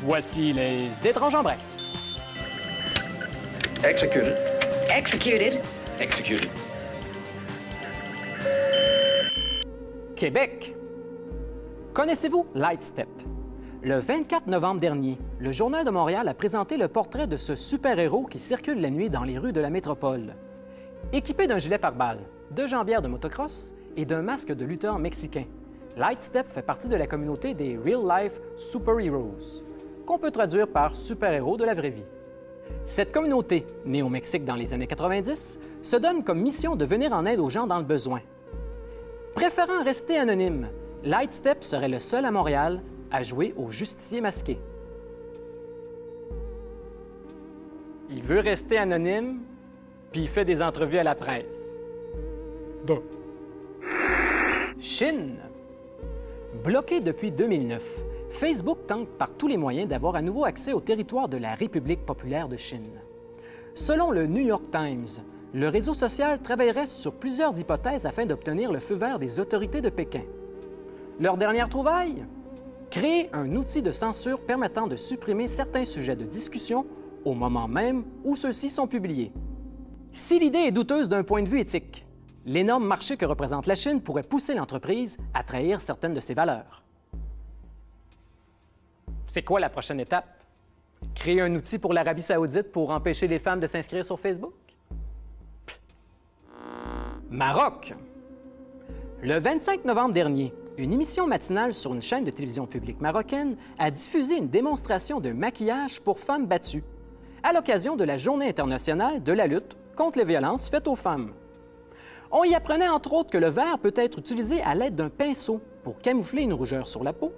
Voici les étranges en bref. Executed. Executed. Executed. Québec. Connaissez-vous Lightstep? Le 24 novembre dernier, le Journal de Montréal a présenté le portrait de ce super-héros qui circule la nuit dans les rues de la métropole. Équipé d'un gilet pare-balles, de jambières de motocross et d'un masque de lutteur mexicain, Lightstep fait partie de la communauté des Real Life Super Heroes, qu'on peut traduire par super-héros de la vraie vie. Cette communauté, née au Mexique dans les années 90, se donne comme mission de venir en aide aux gens dans le besoin. Préférant rester anonyme, Lightstep serait le seul à Montréal à jouer au justicier masqué. Il veut rester anonyme, puis il fait des entrevues à la presse. Bon. Chine. Bloqué depuis 2009, Facebook tente par tous les moyens d'avoir à nouveau accès au territoire de la République populaire de Chine. Selon le New York Times, le réseau social travaillerait sur plusieurs hypothèses afin d'obtenir le feu vert des autorités de Pékin. Leur dernière trouvaille? Créer un outil de censure permettant de supprimer certains sujets de discussion au moment même où ceux-ci sont publiés. Si l'idée est douteuse d'un point de vue éthique, l'énorme marché que représente la Chine pourrait pousser l'entreprise à trahir certaines de ses valeurs. C'est quoi la prochaine étape? Créer un outil pour l'Arabie saoudite pour empêcher les femmes de s'inscrire sur Facebook? Maroc. Le 25 novembre dernier, une émission matinale sur une chaîne de télévision publique marocaine a diffusé une démonstration de maquillage pour femmes battues, à l'occasion de la Journée internationale de la lutte contre les violences faites aux femmes. On y apprenait entre autres que le vert peut être utilisé à l'aide d'un pinceau pour camoufler une rougeur sur la peau,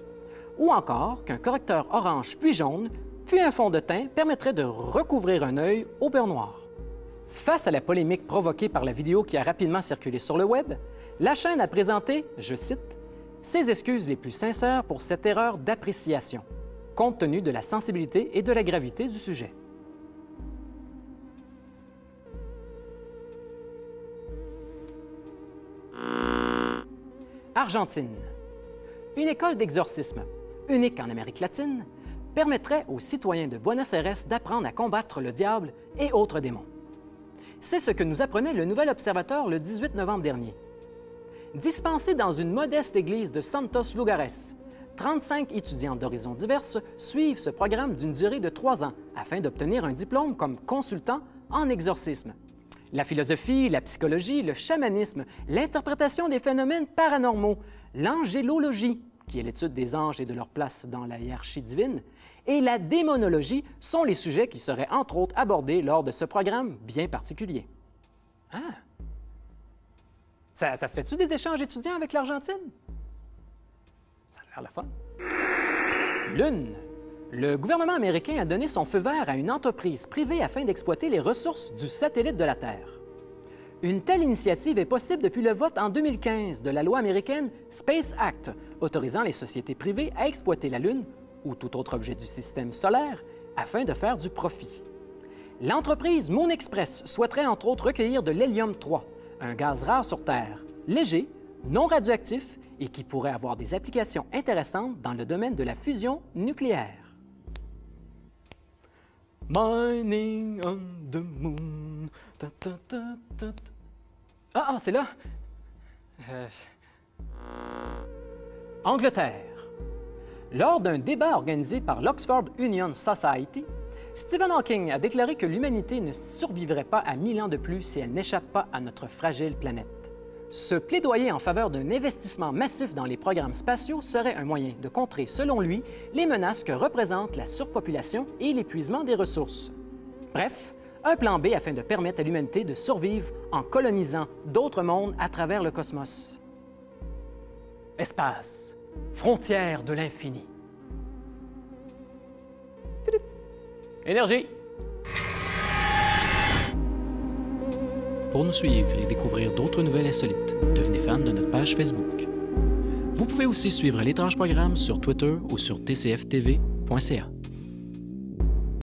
ou encore qu'un correcteur orange puis jaune, puis un fond de teint permettrait de recouvrir un œil au beurre noir. Face à la polémique provoquée par la vidéo qui a rapidement circulé sur le web, la chaîne a présenté, je cite, « ses excuses les plus sincères pour cette erreur d'appréciation, compte tenu de la sensibilité et de la gravité du sujet. » Argentine. Une école d'exorcisme, unique en Amérique latine, permettrait aux citoyens de Buenos Aires d'apprendre à combattre le diable et autres démons. C'est ce que nous apprenait le Nouvel Observateur le 18 novembre dernier. Dispensés dans une modeste église de Santos Lugares, 35 étudiants d'horizons diverses suivent ce programme d'une durée de 3 ans afin d'obtenir un diplôme comme consultant en exorcisme. La philosophie, la psychologie, le chamanisme, l'interprétation des phénomènes paranormaux, l'angélologie, qui est l'étude des anges et de leur place dans la hiérarchie divine, et la démonologie sont les sujets qui seraient entre autres abordés lors de ce programme bien particulier. Ah! Ça se fait-tu des échanges étudiants avec l'Argentine? Ça a l'air le fun. Lune. Le gouvernement américain a donné son feu vert à une entreprise privée afin d'exploiter les ressources du satellite de la Terre. Une telle initiative est possible depuis le vote en 2015 de la loi américaine Space Act, autorisant les sociétés privées à exploiter la Lune ou tout autre objet du système solaire afin de faire du profit. L'entreprise Moon Express souhaiterait entre autres recueillir de l'hélium-3, un gaz rare sur Terre, léger, non radioactif et qui pourrait avoir des applications intéressantes dans le domaine de la fusion nucléaire. Mining on the moon. Ta, ta, ta, ta, ta. Ah, c'est là. Angleterre. Lors d'un débat organisé par l'Oxford Union Society, Stephen Hawking a déclaré que l'humanité ne survivrait pas à 1000 ans de plus si elle n'échappe pas à notre fragile planète. Ce plaidoyer en faveur d'un investissement massif dans les programmes spatiaux serait un moyen de contrer, selon lui, les menaces que représentent la surpopulation et l'épuisement des ressources. Bref, un plan B afin de permettre à l'humanité de survivre en colonisant d'autres mondes à travers le cosmos. Espace, frontière de l'infini. Énergie! Pour nous suivre et découvrir d'autres nouvelles insolites, devenez fan de notre page Facebook. Vous pouvez aussi suivre l'étrange programme sur Twitter ou sur tcftv.ca.